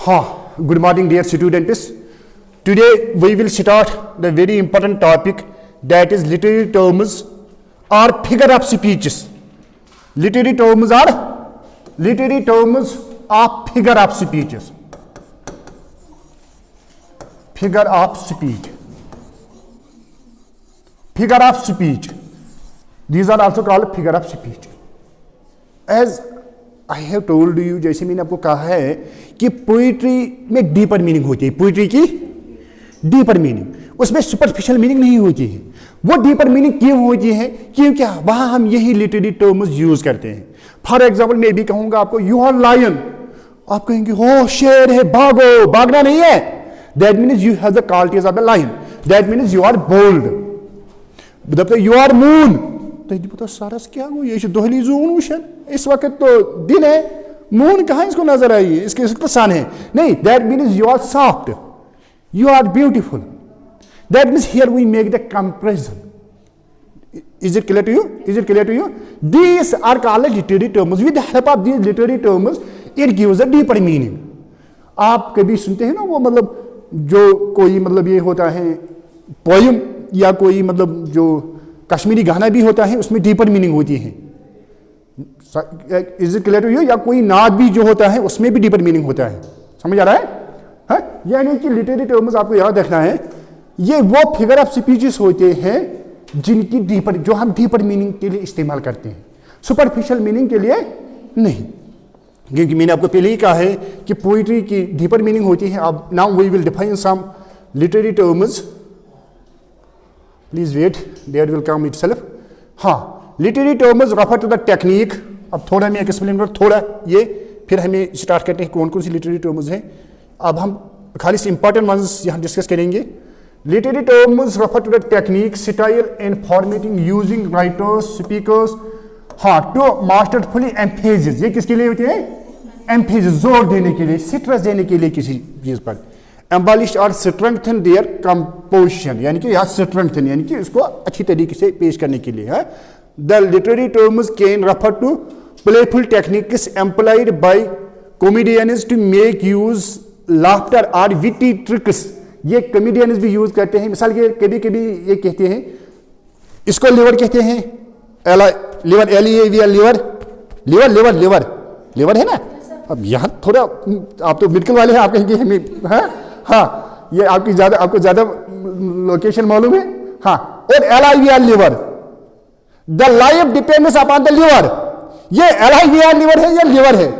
हाँ, good morning dear students. Today we will start the very important topic, that is literary terms or figure of speeches. Literary terms or figure of speeches. Figure of speech. Figure of speech. These are also called figure of speech. As I have told you, जैसे मैंने आपको कहा है कि poetry में deeper meaning होती है, poetry की डीपर मीनिंग, उसमें सुपरफिशियल मीनिंग नहीं होती है। वो डीपर मीनिंग क्यों होती है? क्योंकि वहां हम यही लिटरेरी टर्म्स यूज करते हैं। फॉर एग्जाम्पल मैं भी कहूंगा आपको यू आर लायन, आप कहेंगे हो शेर है, भागो, भागना नहीं है। That means you have the qualities of the lion, that means you are bold. You are moon, तो सारस क्या हो, ये दोहली जून उशन, इस वक्त तो दिन है, मून कहां इसको नजर आई है, इसके सन है नहीं। That means you are soft, you are beautiful. That means here we make the comparison. Is it clear to you? Is it clear to you? These are called literary terms. With the help of these literary terms, it gives a deeper meaning. आप कभी सुनते हैं ना वो मतलब जो कोई मतलब ये होता है पोयम, या कोई मतलब जो कश्मीरी गाना भी होता है उसमें डीपर मीनिंग होती है। Is it clear to you? या कोई नाद भी जो होता है उसमें भी डीपर मीनिंग होता है। समझ आ रहा है? यानी कि लिटरेरी टर्म्स आपको याद रखना है, ये वो फिगर ऑफ स्पीचेस होते हैं जिनकी डीपर, जो हम डीपर मीनिंग के लिए इस्तेमाल करते हैं, सुपरफिशियल मीनिंग के लिए नहीं। क्योंकि मैंने आपको पहले ही कहा है कि पोइट्री की डीपर मीनिंग होती है। अब now we will define some literary terms, please wait, there will come itself. हाँ, literary terms refer to the technique. अब थोड़ा मैं एक्सप्लेन कर, थोड़ा ये, फिर हमें स्टार्ट करते हैं कौन कौन सी लिटरेरी टर्म्स हैं। अब हम खाली से इंपॉर्टेंट वंस यहां डिस्कस करेंगे। Literary terms refer to the technique, style and formatting using writers, speakers, हाँ, टू मास्टरफुली एम्फेसिस। ये किसके लिए होते हैं? एम्फेसिस, जोर देने के लिए, सिट्रस देने के लिए किसी चीज पर। एम्बलिश और स्ट्रेंथन देयर कंपोजिशन, यानी कि यहाँ स्ट्रेंथन यानी कि उसको अच्छी तरीके से पेश करने के लिए है। The literary terms can refer to playful techniques employed by comedians to make use laughter और विटी ट्रिक्स। ये कॉमेडियंस भी यूज करते हैं। मिसाल के कभी कभी ये कहते हैं, इसको लिवर कहते हैं, liver, liver, liver, liver, liver, liver है ना। अब यहाँ थोड़ा आप तो मेडिकल वाले हैं, आप कहेंगे हमें, हाँ, ये आपको ज्यादा लोकेशन मालूम है। हाँ, और LIVR liver, the life depends upon the liver. ये LIVR लिवर है या लिवर है,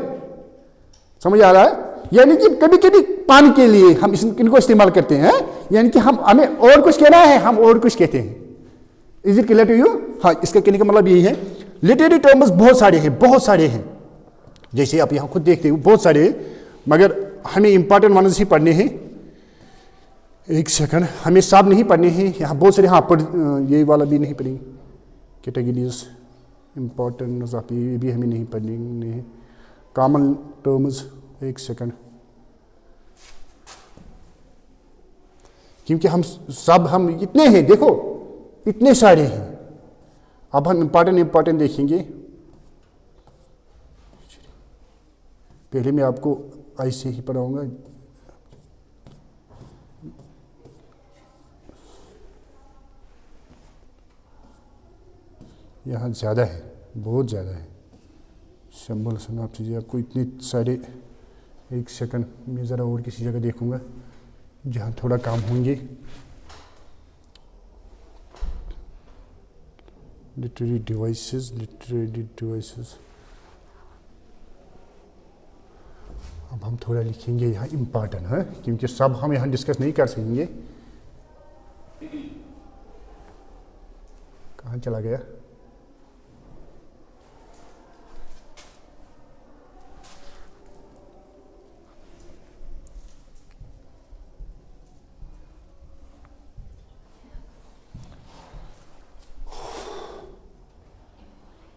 समझ आ रहा है? यानी कि कभी कभी पानी के लिए हम इनको इस्तेमाल करते हैं, यानी कि हमें और कुछ कहना है, हम और कुछ कहते हैं। Is it clear to you? हाँ, इसका कहने का मतलब यही है। लिटरेरी टर्म्स बहुत सारे हैं, बहुत सारे हैं, जैसे आप यहां खुद देखते हो बहुत सारे हैं, मगर हमें इंपॉर्टेंट वंस ही पढ़ने हैं। एक सेकंड, हमें सब नहीं पढ़ने हैं, यहाँ बहुत सारे, हाँ ये वाला भी नहीं पढ़ेंगे, कैटेगरीज इंपॉर्टेंट ऑफ ये भी हमें नहीं पढ़ने हैं। कॉमन टर्म्स, एक सेकंड, क्योंकि हम इतने हैं, देखो इतने सारे हैं। अब हम इंपॉर्टेंट देखेंगे। पहले मैं आपको ऐसे ही पढ़ाऊंगा। यहाँ ज़्यादा है, बहुत ज़्यादा है। शंबल सुना चीज़ें आपको इतने सारे। एक सेकंड, मैं ज़रा और किसी जगह देखूंगा जहाँ थोड़ा काम होंगे। लिटरेरी डिवाइसेस, अब हम थोड़ा लिखेंगे यहाँ इम्पॉर्टेंट है, क्योंकि सब हम यहाँ डिस्कस नहीं कर सकेंगे। कहाँ चला गया?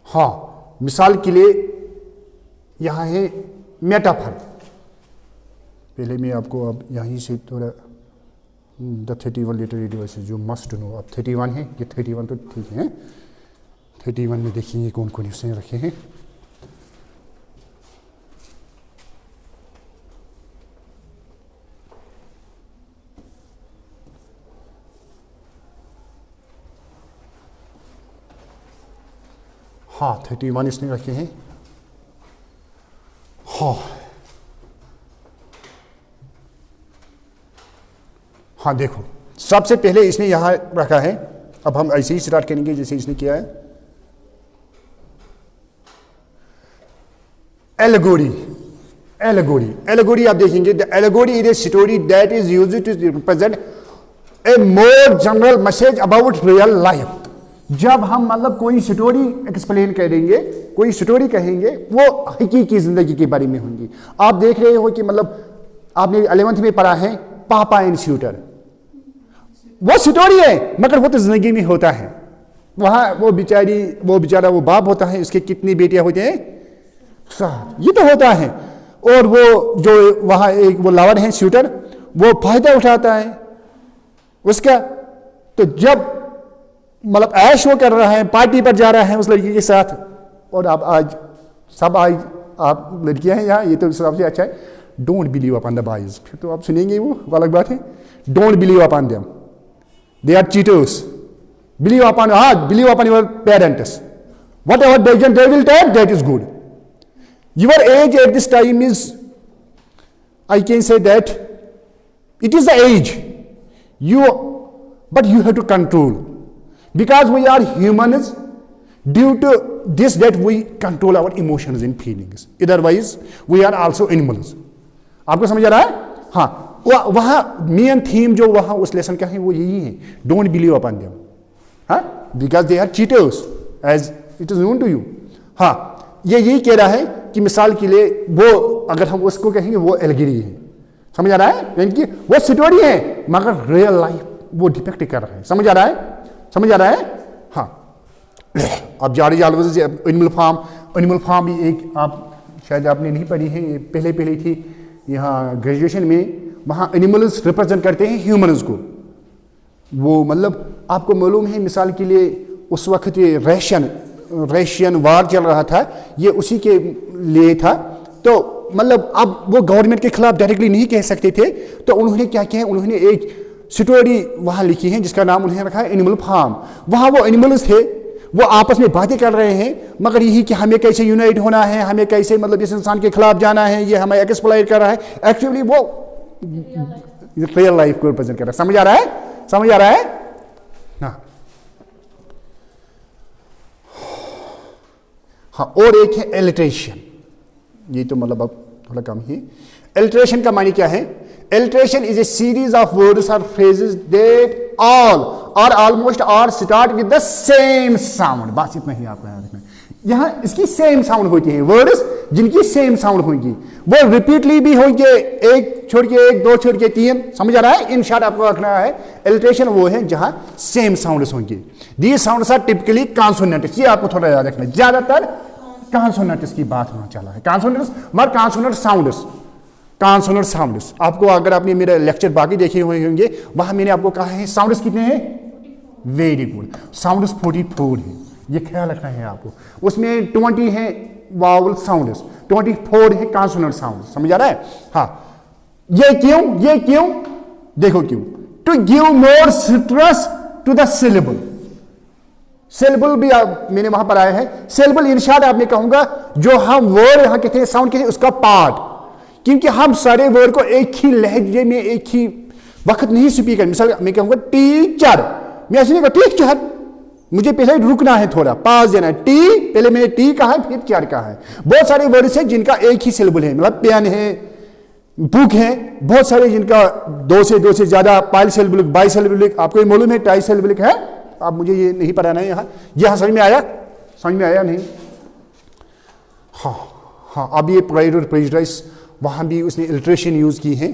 हाँ, मिसाल के लिए यहाँ है मेटाफर। पहले मैं आपको अब यहीं से थोड़ा द 31 लिटरेरी डिवाइसेस जो मस्ट नो। अब 31 है, ये 31 तो ठीक है। 31 में देखिए कौन कौन उसने रखे हैं। हाँ 31 इसने रखे हैं। हाँ हाँ देखो सबसे पहले इसने यहां रखा है। अब हम ऐसे ही स्टार्ट करेंगे जैसे इसने किया है। एलेगोरी, एलेगोरी, एलेगोरी आप देखेंगे, the allegory is a story that is used to represent a more general message about real life. जब हम मतलब कोई स्टोरी एक्सप्लेन करेंगे, कोई स्टोरी कहेंगे, वो हकीकी जिंदगी के बारे में होंगी। आप देख रहे हो कि मतलब आपने 11th में पढ़ा है पापा एंड शूटर, वो स्टोरी है मगर वो तो जिंदगी में होता है। वहां वो बेचारा वो बाप होता है, उसके कितनी बेटियां होती हैं, 7, ये तो होता है। और वो जो वहां एक वो लावर है शूटर, वो फायदा उठाता है उसका। तो जब मतलब ऐश वो कर रहा है, पार्टी पर जा रहा है उस लड़की के साथ, और आप लड़कियां हैं यहाँ, ये तो सबसे अच्छा है। Don't believe upon the boys, फिर तो आप सुनेंगे वो अलग बात है। Don't believe upon them, they are cheaters. Believe upon your parents, whatever decision they will take that is good. Your age at this time is, I can say that it is the age but you have to control, because we are humans. Due to this that we control our emotions and feelings, otherwise we are also animals. आपको समझ आ रहा है? हाँ, वहां main theme जो वहां उस lesson का है वो यही है, डोंट बिलीव अपॉन देम, हाँ, because they are cheaters as it is known to you. हाँ, ये यही कह रहा है कि मिसाल के लिए वो अगर हम उसको कहेंगे वो एलगिरी है, समझ आ रहा है, यानी कि वो स्टोरी है मगर रियल लाइफ वो डिपेक्ट कर रहा है। समझ आ रहा है? समझ आ रहा है? हाँ। अब जारी जालवज एनिमल फार्म भी एक, आप शायद आपने नहीं पढ़ी है, ये पहले थी यहाँ ग्रेजुएशन में। वहाँ एनिमल्स रिप्रेजेंट करते हैं ह्यूमन्स को। वो मतलब आपको मालूम है मिसाल के लिए उस वक्त ये रशियन वार चल रहा था, ये उसी के लिए था। तो मतलब अब वो गवर्नमेंट के खिलाफ डायरेक्टली नहीं कह सकते थे, तो उन्होंने क्या किया, उन्होंने एक स्टोरी वहाँ लिखी है जिसका नाम उन्होंने रखा है एनिमल फार्म। वहाँ वो एनिमल्स थे, वो आपस में बातें कर रहे हैं मगर यही कि हमें कैसे यूनाइट होना है, हमें कैसे मतलब इस इंसान के खिलाफ जाना है, ये हमें एक्सप्लॉइट कर रहा है। एक्चुअली वो रियल लाइफ को रिप्रेजेंट कर रहा है। समझ आ रहा है? समझ आ रहा है? हाँ, और एक है एलिट्रेशन। ये तो मतलब अब थोड़ा कम ही। एलिट्रेशन का मानी क्या है? Alliteration is a series of words और फ्रेजेस दैट ऑल और ऑलमोस्ट और start with the same sound. बस इतना ही आपको याद रखना है। यहां इसकी सेम साउंड होती है, वर्ड्स जिनकी सेम साउंड होगी, वो रिपीटली भी होंगे, एक छोड़ के एक, दो छोड़ के तीन। समझ आ रहा है? इन शॉर्ट आपको रखना है, एलिट्रेशन वो है जहां सेम साउंड्स होंगे। These sounds are typically consonants. ये आपको थोड़ा याद रखना है, ज्यादातर कॉन्सोनेंट्स की बात होना चला है। कॉन्सोनेंट्स मगर कॉन्सोनेंट साउंड्स आपको, अगर आपने मेरा लेक्चर बाकी देखे हुए होंगे, वहां मैंने आपको कहा है साउंड्स कितने हैं? वेरी गुड, साउंड्स 44 है, ये ख्याल रखना है आपको। उसमें 20 है वावल साउंड्स, 24 है कॉन्सोनेंट साउंड्स। समझ आ रहा है? हाँ, ये क्यों देखो क्यों, to give more stress to the syllable. Syllable भी मैंने वहां पर आया है। सिलेबल इन शॉर्ट आपने कहूंगा जो हम वर्ड यहां कहते हैं, साउंड कहते हैं, उसका पार्ट। क्योंकि हम सारे वर्ड को एक ही लहजे में एक ही वक्त नहीं स्पीक करें। मिसाल मैं कहूंगा टीचर, मैं ऐसे नहीं कहूँ टीचर, मुझे पहले रुकना है, थोड़ा पास देना है। टी, पहले मैंने टी कहा है, फिर चर कहा है। बहुत सारे वर्ड्स हैं जिनका एक ही सिलेबल है, मतलब पेन है, बुक है, बहुत सारे जिनका दो से ज्यादा पाइसिलेबलिक, बाइसिलेबलिक, आपको मालूम है ट्राइसिलेबलिक है। आप मुझे ये नहीं पढ़ाना है यहाँ समझ में आया? समझ में आया नहीं? हाँ, अब ये प्राइड और प्रेजुडिस, वहाँ भी उसने इलिट्रेशन यूज़ की है।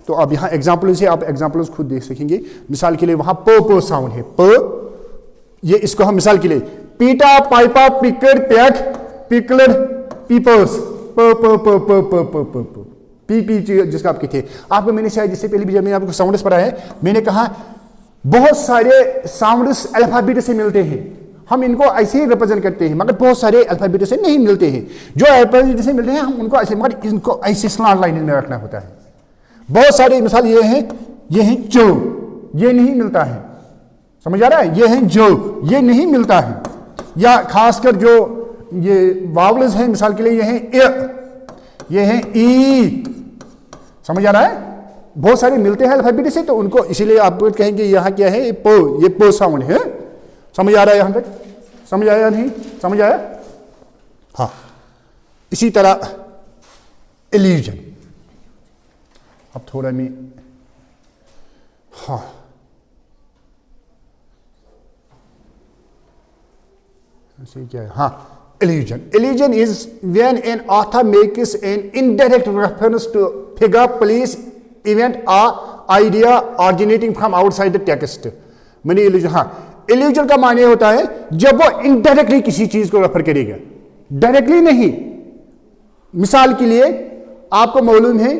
तो अब यहाँ एग्जाम्पल से आप एग्जाम्पल्स खुद देख सकेंगे। मिसाल के लिए वहाँ प साउंड है, प, ये इसको हम मिसाल के लिए पीटा, पाइपा, पिकड़, पैक, पिकलर, पीपर्स, पी जिसका आप कहते हैं। आपको मैंने शायद जिससे पहले भी जब मैंने आपको साउंड्स पढ़ा है, मैंने कहा बहुत सारे साउंड्स अल्फाबेट से मिलते हैं, हम इनको ऐसे ही रिप्रेजेंट करते हैं, मगर बहुत सारे अल्फाबेट से नहीं मिलते हैं। जो अल्फाबेट से मिलते हैं हम उनको ऐसे, मगर इनको ऐसे स्लैंट लाइन में रखना होता है। बहुत सारे मिसाल ये है जो, ये नहीं मिलता है। समझ आ रहा है? ये है जो, ये नहीं मिलता है। या खासकर जो ये वावल्स हैं, मिसाल के लिए ये हैं ए, ये हैं ई, समझ आ रहा है? बहुत सारे मिलते हैं अल्फाबेट से, तो उनको इसीलिए आप कहेंगे यहाँ क्या है, पो, ये पो साउंड है। समझ आ रहा है यहाँ तक? समझ आया नहीं? समझ आया? हाँ। इसी तरह इल्यूजन, अब थोड़ा मैं, हाँ, ऐसे क्या है, हाँ, illusion. Illusion is when an author makes an indirect reference to figure, place, event or idea originating from outside the text. मैंने illusion, हाँ, illusion का माने होता है जब वो indirectly किसी चीज को रेफर करेगा, डायरेक्टली नहीं। मिसाल के लिए आपको मालूम है,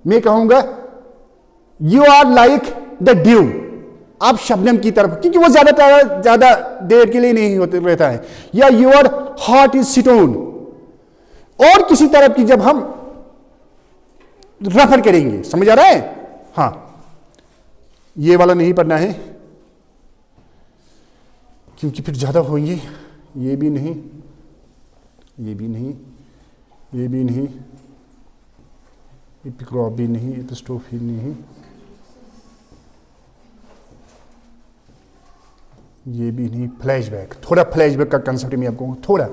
मैं कहूंगा you are like the dew, आप शबनम की तरफ, क्योंकि वो ज्यादा देर के लिए नहीं होते रहता है, या योर हार्ट इज स्टोन, और किसी तरफ की जब हम रेफर करेंगे। समझ आ रहा है? हाँ, ये वाला नहीं पढ़ना है क्योंकि फिर ज्यादा होंगे। ये भी नहीं, ये भी नहीं, ये भी नहीं, एपिक्रॉप भी नहीं, एपिस्टोफी नहीं, ये भी नहीं। फ्लैशबैक, थोड़ा फ्लैशबैक का कंसेप्ट मैं आपको थोड़ा,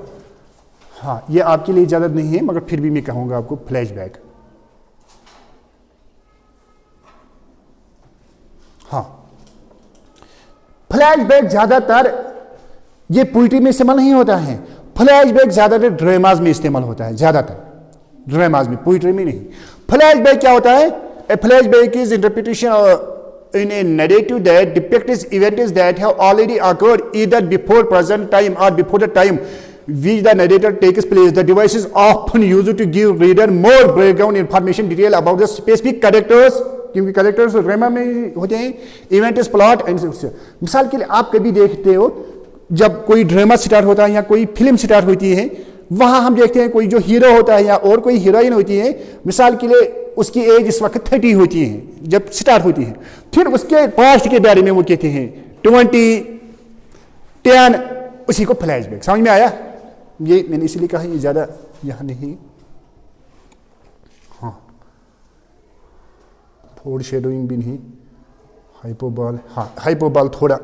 हाँ, ये आपके लिए इजाजत नहीं है मगर फिर भी मैं कहूंगा आपको फ्लैशबैक। हाँ, फ्लैशबैक ज्यादातर ये पोइट्री में इस्तेमाल नहीं होता है, फ्लैशबैक ज्यादातर ड्रामाज में इस्तेमाल होता है, ज्यादातर ड्रामाज में, पोइट्री में नहीं। फ्लैशबैक क्या होता है? A flashback is interpretation in a narrative that depicts events that have already occurred either before present time or before the time which the narrator takes place. The device is often used to give reader more background information detail about the specific characters, क्योंकि characters drama में होते हैं, events, plot and. मिसाल के लिए आप कभी देखते हो जब कोई ड्रामा स्टार्ट होता है या कोई फिल्म स्टार्ट होती है, वहां हम देखते हैं कोई जो हीरो होता है या और कोई हीरोइन होती है, मिसाल के लिए उसकी एज इस वक्त 30 होती है जब स्टार्ट होती है, फिर उसके पास्ट के बारे में वो कहते हैं 20, 10, उसी को फ्लैशबैक। समझ में आया? ये मैंने इसलिए कहा ये ज्यादा यहां नहीं। हाँ, फोर शेडोइंग भी नहीं, हाइपोबॉल, हाँ, हाइपोबॉल, थोड़ा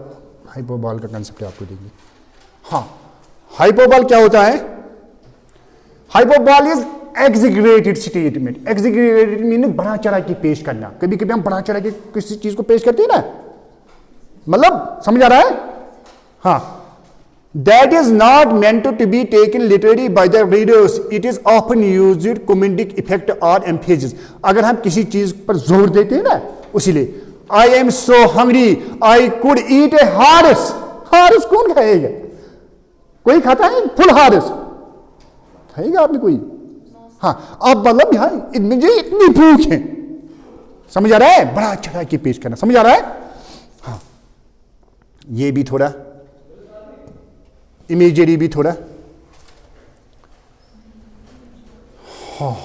हाइपोबॉल का कंसेप्ट आपको देंगे। हाँ, हाइपोबॉल क्या होता है? हाइपोबॉल इज एग्जीग्रेटेड स्टेटमेंट। एग्जीग्रेटेड मीनिंग बढ़ा चढ़ा के पेश करना। कभी कभी हम बढ़ा चढ़ा के किसी चीज को पेश करते हैं ना, मतलब समझ आ रहा है? हाँ, that is not meant to be taken literally by the readers. It is often used comedic effect or emphasis. अगर हम किसी चीज पर जोर देते हैं ना, उसीलिए I am so hungry, I could eat a horse. Haris कौन खाएगा? कोई खाता है फुल हारिस? खाएगा आपने कोई? हाँ, अब मतलब यहाँ मुझे इतनी भूख है। समझ आ रहा है? बड़ा चढ़ा के पेश करना। समझ आ रहा है? हाँ, ये भी थोड़ा इमेजरी भी थोड़ा, हाँ,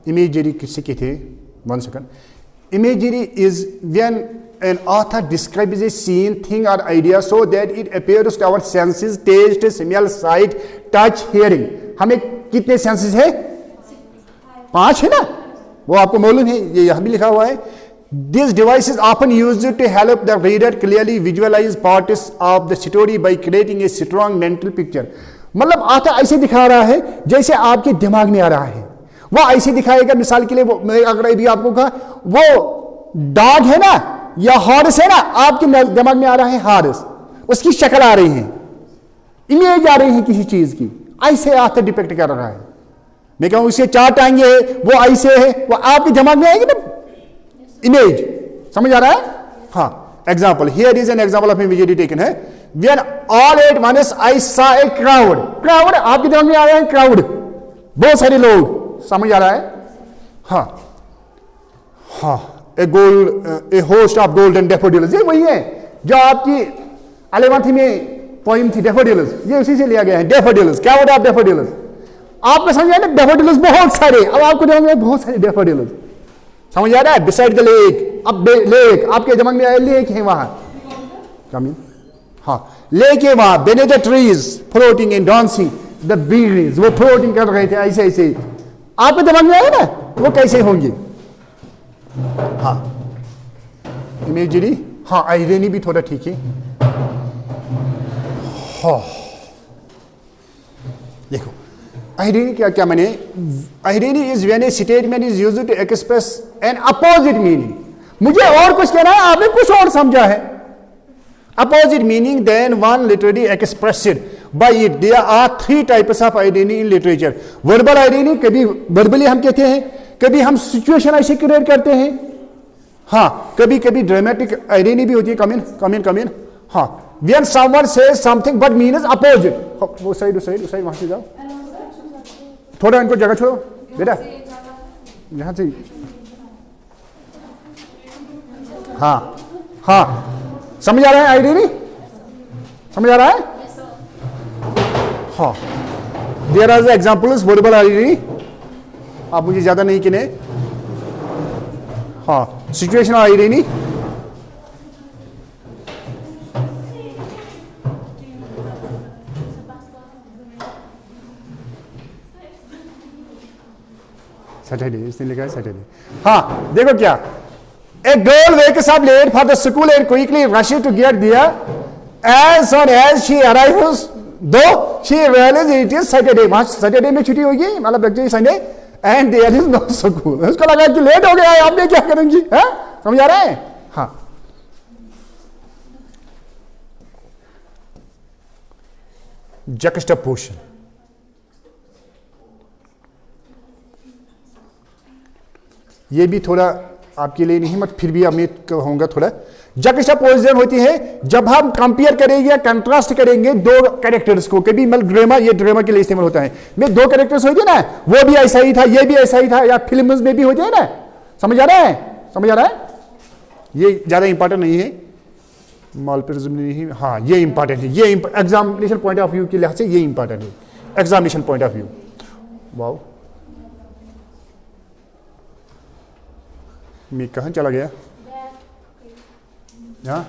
इमेजरी किससे कहते हैं? 1 second. Imagery is when an author describes a scene, thing or idea so that it appears to our senses, taste, smell, sight, touch, hearing. हमें कितने सेंसेस है? 5 है ना, वो आपको मालूम है, ये यहां भी लिखा हुआ है। This device is often used to help the reader clearly visualize parts of the story by creating a strong mental picture. मतलब author ऐसे दिखा रहा है जैसे आपके दिमाग में आ रहा है, वो ऐसे दिखाएगा। मिसाल के लिए वो, मैं अगर अभी आपको कहा वो डॉग है ना या हॉर्स है ना, आपके दिमाग में आ रहा है हॉर्स, उसकी शक्ल आ रही है, इमेज आ रही है किसी चीज की, ऐसे ऑथर डिपिक्ट कर रहा है। मैं कहूं उसके 4 टांगे है, वो ऐसे है, वो आपके दिमाग में आएगी ना इमेज। समझ आ रहा है? हाँ, example, here is an example of image taken है। When all at once I saw a crowd. Crowd आपके दिमाग में आ रहा है, क्राउड, बहुत सारे लोग। समझ आ रहा है? हाँ, हाँ, ए होस्ट ऑफ गोल्डन डेफोडिल्स, ये वही है जो आपकी 11th में पोइम थी, डेफोडिल्स, ये उसी से लिया गया है। डेफोडिल्स, क्या होता है डेफोडिल्स? आपको समझ आया ना? डेफोडिल्स बहुत सारे, अब आपको दिमाग में बहुत सारे डेफोडिल्स। समझ आ रहा है? बिसाइड द लेक, अब लेक आपके दिमाग में आया, लेक है वहां, कमी, हाँ, लेक है वहां, beneath the trees floating and dancing, the breeze, वो फ्लोटिंग कर रहे थे ऐसे ऐसे, आपको दिमाग में आया ना वो कैसे होंगे। हाँ इमेजरी, हाँ आयरनी भी थोड़ा ठीक है। हाँ देखो आयरनी क्या क्या माने, irony is when a statement is used to express an opposite meaning. मुझे और कुछ कहना है, आपने कुछ और समझा है। Opposite meaning than one literary expressed by it. There are 3 types of irony in literature. Verbal irony, कभी वर्बली हम कहते हैं, कभी हम सिचुएशन ऐसे क्रिएट करते हैं। हाँ कभी कभी ड्रामेटिक आयरनी भी होती है। कम इन। हाँ when someone says something but means opposite. वो साइड वहां से जाओ, थोड़ा इनको जगह छोड़ो बेटा, यहां से। हाँ समझ आ रहा है आयरनी, समझ आ रहा है। हाँ there are examples verbal irony, आप मुझे ज्यादा नहीं कहने। हाँ सिचुएशनल आयरनी, सैटरडे, इसने लिखा है सैटरडे। हाँ देखो क्या, a girl wakes up late for the school and quickly rushes to get there. As soon as she arrives, though she realizes it is Saturday, वहां सैटरडे में छुट्टी होगी, मतलब लगती Sunday, and there is no school. उसको लगा कि late हो गया है, अब मैं क्या करूंगी, है समझ आ रहा है। हाँ juxtaposition, ये भी थोड़ा आपके लिए नहीं, मत फिर भी अब मैं कहूंगा थोड़ा। जक्सटापोजिशन होती है जब हम कंपेयर करेंगे या कंट्रास्ट करेंगे दो कैरेक्टर्स को। कभी मतलब ड्रामा, ये ड्रामा के लिए इस्तेमाल होता है। में 2 कैरेक्टर्स होते हैं ना, वो भी ऐसा ही था, ये भी ऐसा ही था, या फिल्म्स में भी होते हैं ना। समझ आ रहा है। ये ज्यादा इंपॉर्टेंट नहीं है, मॉलप्रिज्म नहीं। हाँ ये इंपॉर्टेंट है, ये एग्जामिनेशन पॉइंट ऑफ व्यू के लिहाज से ये इंपॉर्टेंट है, examination point of view. Wow मैं कहाँ चला गया। हाँ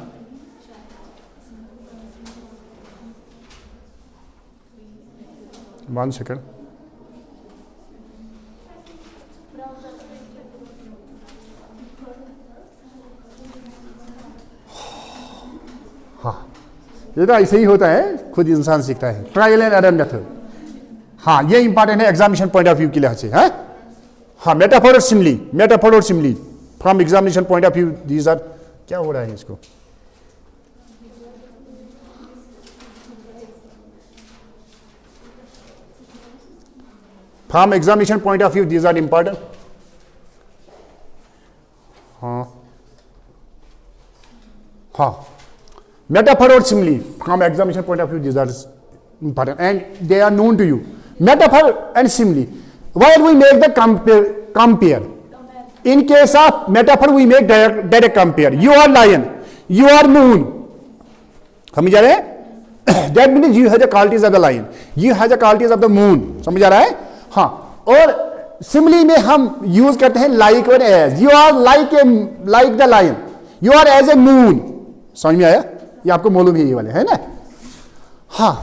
वन सेकंड, हाँ ये तो ऐसे ही होता है, खुद इंसान सीखता है, ट्रायल एंड एरर मेथड। हाँ ये इंपॉर्टेंट है एग्जामिनेशन पॉइंट ऑफ व्यू के लिहाज से। हाँ मेटाफोर और simile from examination point of view these are. क्या हो रहा है इसको, from examination point of view these are important. हाँ मेटाफोर और simile from examination point of view these are important and they are known to you. Metaphor and simile, while we make the compare. In case of metaphor, we make direct compare. You are lion, you are moon. समझ आ रहे हैं? That means you have the qualities of the lion, you have the qualities of the moon. समझ आ रहा है? हाँ और simile में हम यूज करते हैं like और as. You are like the lion, you are as a moon. समझ में आया? ये आपको मालूम है ये वाले, है ना। हाँ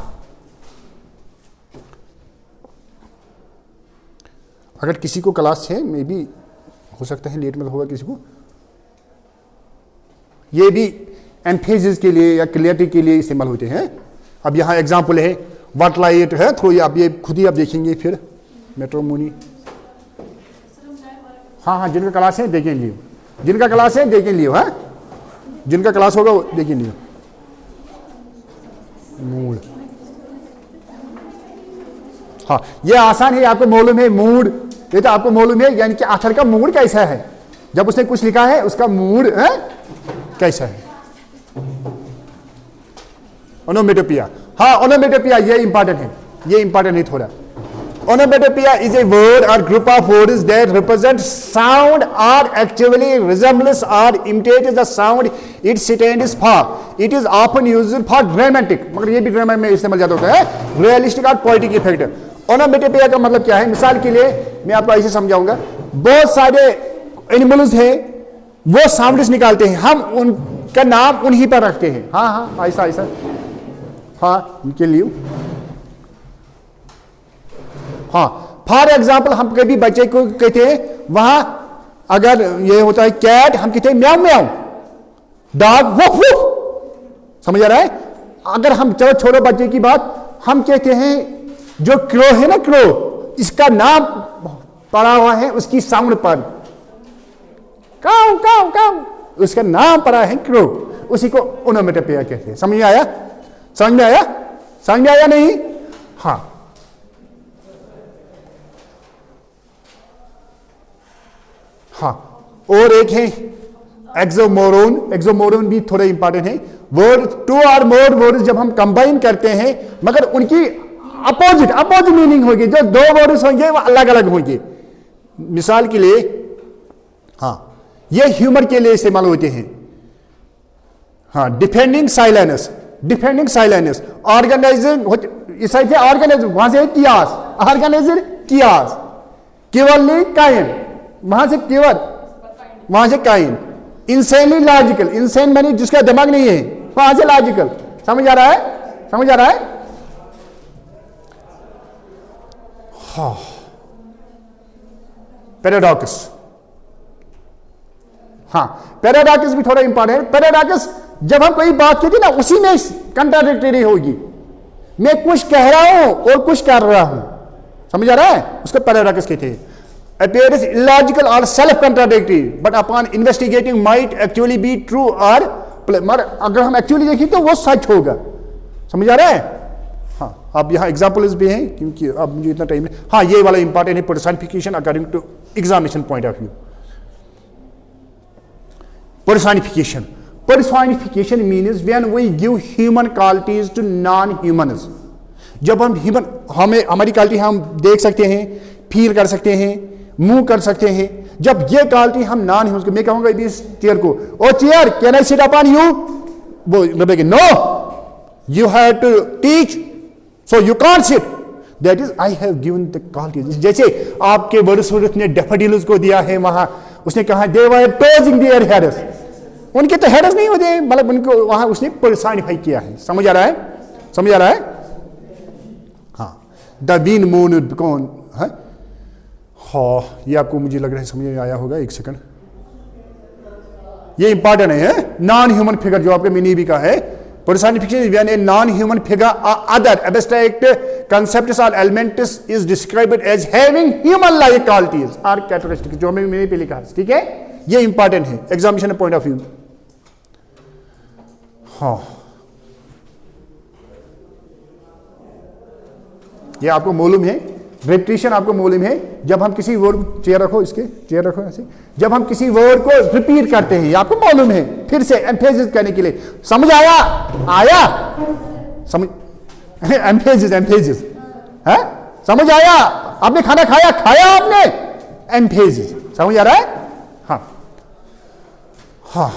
अगर किसी को क्लास है, मे भी हो सकता है लेट में होगा किसी को, ये भी एम्फेसिस के लिए या क्लियरिटी के लिए इस्तेमाल होते हैं। अब यहाँ एग्जांपल है व्हाट लाइट है, थोड़ी आप ये खुद ही आप देखेंगे फिर मेट्रोमोनी। हाँ जिनका क्लास है देखें लियो, जिनका क्लास है देखें लियो। हाँ जिनका क्लास होगा वो देखें लियो। मूड, हाँ ये आसान है, आपको मालूम है मूड, ये तो आपको मालूम है, यानी कि आखिर का मूड कैसा है। जब उसने कुछ लिखा है उसका मूड कैसा है। ओनोमेटोपिया, हाँ ओनोमेटोपिया ये इंपॉर्टेंट है, थोड़ा। Onomatopoeia is a word or group of words that represent sound or actually resembles or imitates the sound it stands for. It is often used for dramatic, मगर ये भी drama में इस्तेमाल ज्यादा होता है, रियलिस्टिक और पोएटिक इफेक्ट। ओनोमेटोपोइया का मतलब क्या है, मिसाल के लिए मैं आपको ऐसे समझाऊंगा। बहुत सारे एनिमल्स हैं, वो साउंड्स निकालते हैं, हम उनका नाम उन्हीं पर रखते हैं। हाँ ऐसा हाँ इनके लिए हाँ, फॉर एग्जाम्पल हम कभी बच्चे को कहते हैं, वहां अगर ये होता है कैट, हम कहते हैं म्याऊ म्याऊ, डॉग वुफ वुफ, समझ आ रहा है। अगर हम चलो छोड़ो बच्चे की बात, हम कहते हैं जो क्रो है ना, क्रो, इसका नाम पड़ा हुआ है उसकी साउंड पर, काऊ काऊ काऊ, उसका नाम पड़ा है क्रो, उसी को ओनोमेटोपोइया कहते हैं। समझ में आया? समझ में आया? समझ में आया नहीं? हाँ, हाँ, और एक है एक्सोमोरोन। एक्सोमोरोन भी थोड़ा इंपॉर्टेंट है। वर्ड, टू और मोर वर्ड्स जब हम कंबाइन करते हैं, मगर उनकी अपोजिट मीनिंग होगी, जो दो वर्ड्स होंगे वो अलग अलग होंगे। मिसाल के लिए, हाँ, ये ह्यूमर के लिए इस्तेमाल होते हैं। हाँ, defending silence, defending silence, organising, इस साइड से ऑर्गेनाइजर, वहां से कियास, ऑर्गेनाइजर कियास, केवल काइन, वहां से केवल, वहां से काइन, इंसेनली लॉजिकल, इंसेन मैंने जिसका दिमाग नहीं है, वहां से लॉजिकल। समझ आ रहा है? समझ आ रहा है? हाँ, पैराडॉक्स, हाँ, पैराडॉक्स भी थोड़ा इंपॉर्टेंट है। पैराडॉक्स जब हम कोई बात कहते हैं ना, उसी में कंट्राडिक्टरी होगी, मैं कुछ कह रहा हूं और कुछ कर रहा हूं, समझ आ रहा है? उसको पैराडॉक्स कहते हैं। appears illogical or self-contradictory, but upon investigating might actually be true or मगर अगर हम एक्चुअली देखें तो वो सच होगा। समझ आ रहा है? हाँ, अब यहाँ एग्जाम्पल्स भी हैं, क्योंकि अब मुझे इतना टाइम नहीं। हाँ, ये वाला इंपॉर्टेंट है, personification according to examination point of view. Personification, personification means when we give human qualities to non humans. जब हम ह्यूमन, हमें हमारी क्वालिटी हम देख सकते हैं, फील कर सकते हैं, मूव कर सकते हैं, जब ये क्वालिटी हम नॉन ह्यूमन, मैं कहूंगा इस चेयर को, oh chair can I sit upon you, वो बोलेगी no, you have to teach, so you can't sit, that is I have given the quality. जैसे आपके वर्ड्सवर्थ ने डैफोडिल्स को दिया है, वहां उसने कहा दे वर टोजिंग देयर हेड्स, उनके तो हेड्स नहीं होते, मतलब उनको वहां उसने पर्सनिफाई किया है। समझ आ रहा है? समझ आ रहा है? हाँ, द विन मून कौन है? हाँ, ये आपको मुझे लग रहा है समझ में आया होगा। एक सेकंड, ये इंपॉर्टेंट है। नॉन ह्यूमन फिगर जो आपके मिनी भी का है, personification when a non-human figure or other abstract concepts or elements is described as having human-like qualities or characteristics, जो मैंने पे लिखा है, ठीक है? ये इंपॉर्टेंट है एग्जामिनेशन पॉइंट ऑफ व्यू। हाँ, ये आपको मालूम है, रेपिटेशन आपको मालूम है। जब हम किसी वर्ड, चेयर रखो, इसके चेयर रखो ऐसे, जब हम किसी वर्ड को रिपीट करते हैं, ये आपको मालूम है, फिर से एम्फेसिस करने के लिए। समझ आया? आया? समझ, एम्फेसिस, एम्फेसिस है? समझ आया? आपने खाना खाया, खाया आपने, एम्फेसिस। समझ आ रहा है? हाँ, हाँ,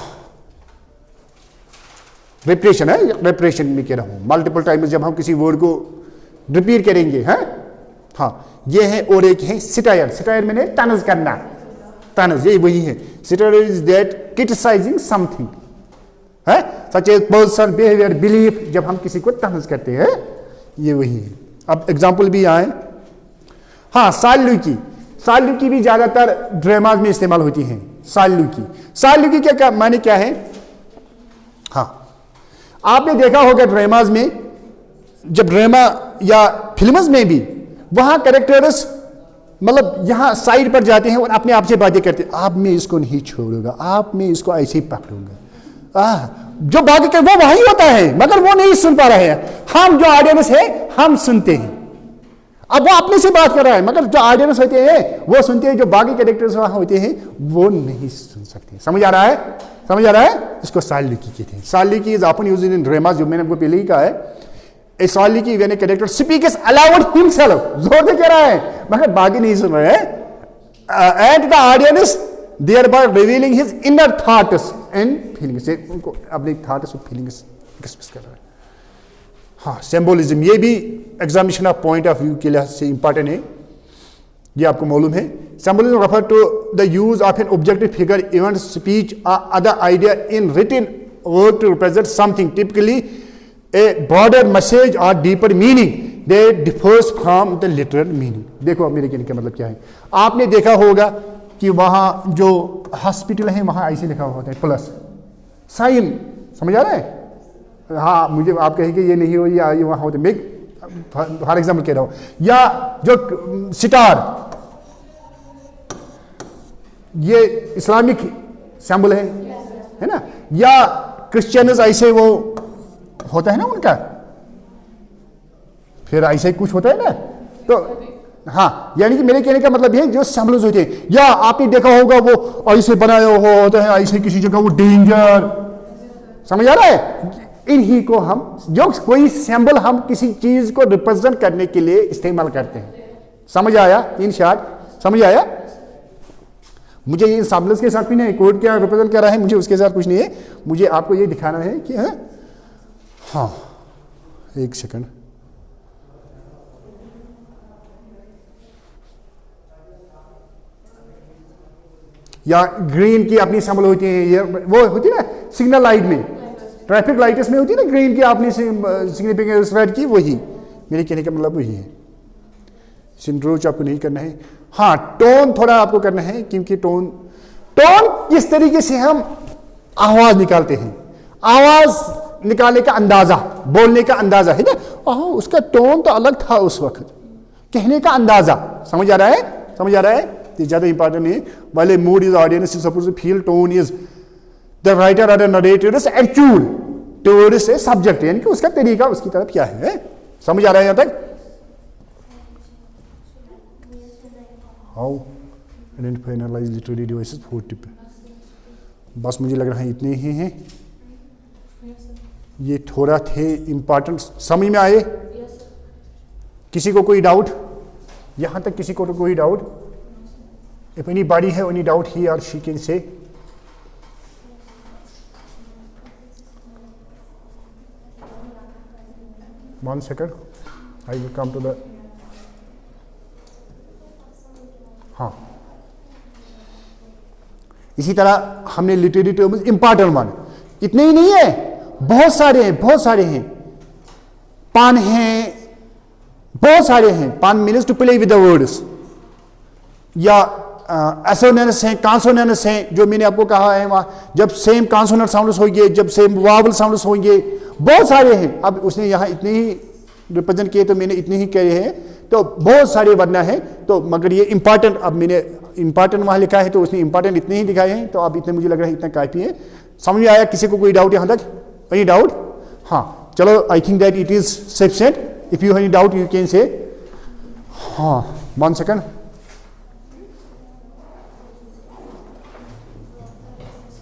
रेपिटेशन है, रेपिटेशन में कह रहा हूं, मल्टीपल टाइम्स जब हम किसी वर्ड को रिपीट करेंगे, हैं? हाँ, ये है। और एक है सिटायर, सिटायर मैंने तनज करना, तनज, ये वही है। Satire is that criticising something, है, such as person behaviour belief, जब हम किसी को तनज करते हैं, ये वही है। अब एग्जांपल भी आए। हाँ, साल्यूकी, साल्यूकी भी ज्यादातर ड्रामाज में इस्तेमाल होती है। साल्यूकी, साल्यूकी क्या माने क्या है? हाँ, आपने देखा होगा ड्रामाज में, जब ड्रामा या फिल्म्स में भी, वहां कैरेक्टर्स मतलब यहां साइड पर जाते हैं और अपने आप से बातें करते हैं, आप मैं इसको नहीं छोड़ूंगा, आप मैं इसको ऐसे ही पकड़ूंगा। जो बाकी कर वो वही होता है, मगर वो नहीं सुन पा रहे हैं। हम जो ऑडियंस है, हम सुनते हैं। अब वो अपने से बात कर रहा है, मगर जो ऑडियंस होते हैं वो सुनते हैं, जो बाकी कैरेक्टर्स वहां होते हैं वो नहीं सुन सकते। समझ आ रहा है? समझ आ रहा है? इसको साल्यूकी कहते हैं। Soliloquy is often used in drama, जो मैंने आपको पहले ही कहा है। Soliloquy when a character speaks aloud himself, जोर से कह रहा है मगर बाकी नहीं सुन रहे हैं, and the audience thereby revealing his inner thoughts and feelings, उनको अपने थॉट्स और फीलिंग्स एक्सप्रेस कर रहा है। हाँ, सिंबोलिज्म, ये भी examination of point of view के लिहाज से इंपॉर्टेंट है, ये आपको मालूम है। Symbolism refer to the use of an objective figure, event, speech और other idea in written word to represent something, typically a broader message or deeper meaning, they differs from the literal meaning. देखो अब मेरे कहने का मतलब क्या है, आपने देखा होगा कि वहां जो हॉस्पिटल है वहां ऐसे लिखा हुआ होता है प्लस साइन, समझ आ रहा है? हाँ, मुझे आप कहेंगे ये नहीं हो, ये वहां होते, मैं फॉर एग्जाम्पल कह रहा हूं, या जो सितार ये इस्लामिक सिंबल है ना, या क्रिश्चियंस ऐसे वो होता है ना उनका, फिर ऐसे कुछ होता है ना, तो हाँ, यानी कि मेरे कहने का मतलब ये जो सिंबल्स होते हैं, या आपने देखा होगा वो ऐसे बनाया हुआ होता है, ऐसे किसी जगह वो डेंजर, समझ आ रहा है? इन्हीं को हम, जो कोई सिंबल हम किसी चीज को रिप्रेजेंट करने के लिए इस्तेमाल करते हैं, समझ आया? इन शॉर्ट समझ आया? मुझे इन सिंबल्स के साथ भी नहीं, कोड क्या रिप्रेजेंट कर रहा है मुझे उसके साथ कुछ नहीं है, मुझे आपको ये दिखाना है कि हाँ, एक सेकंड, या ग्रीन की अपनी सिंबल होती है, ये वो होती है ना सिग्नल लाइट में, ट्रैफिक लाइट्स में होती है ना ग्रीन की अपनी सिग्निफिकेंस रेड की, वही मेरे कहने का मतलब वही है। सिंड्रोच आपको नहीं करना है, हाँ टोन थोड़ा आपको करना है, क्योंकि टोन किस तरीके से हम आवाज निकालते हैं, आवाज निकालने का अंदाजा, बोलने का अंदाजा है ना, उसका टोन तो अलग था उस वक्त, कहने का अंदाजा, समझ आ रहा है? समझ आ रहा है? ये ज्यादा इंपॉर्टेंट नहीं है। वाले mood is audience suppose feel, tone is the writer और the narrator is attitude towards a subject, यानी कि उसका तरीका उसकी तरफ क्या है, समझ आ रहा है यहां तक? How identify analyse literary devices 4 tip, बस मुझे लग रहा है इतने ही हैं, ये थोड़ा थे इंपॉर्टेंट, समझ में आए? किसी को कोई डाउट यहां तक? किसी को तो कोई doubt? If anybody have any doubt, he or she can say. One second, I will come to the. हाँ, इसी तरह हमने लिटरेरी टर्म्स इंपॉर्टेंट वन, इतने ही नहीं है, बहुत सारे हैं, बहुत सारे हैं, पान हैं, बहुत सारे हैं, pun means to play with the words, या एसोनेंस हैं, कॉन्सोनेंस हैं, जो मैंने आपको कहा है वहां, जब सेम कॉन्सोनेंट साउंड्स होंगे, जब सेम वावल साउंड्स होंगे, बहुत सारे हैं। अब उसने यहाँ इतने ही रिप्रेजेंट किए तो मैंने इतने ही कहे हैं, तो बहुत सारे वरना है, तो मगर ये इंपॉर्टेंट, अब मैंने इंपॉर्टेंट वहां लिखा है तो उसने इंपॉर्टेंट इतने ही दिखाए हैं, तो अब इतने मुझे लग रहा है इतना काफी है। समझ में आया? किसी को कोई डाउट यहाँ तक? Any doubt? हाँ चलो, I think that it is sufficient, if you have any doubt you can say. हाँ, 1 सेकंड,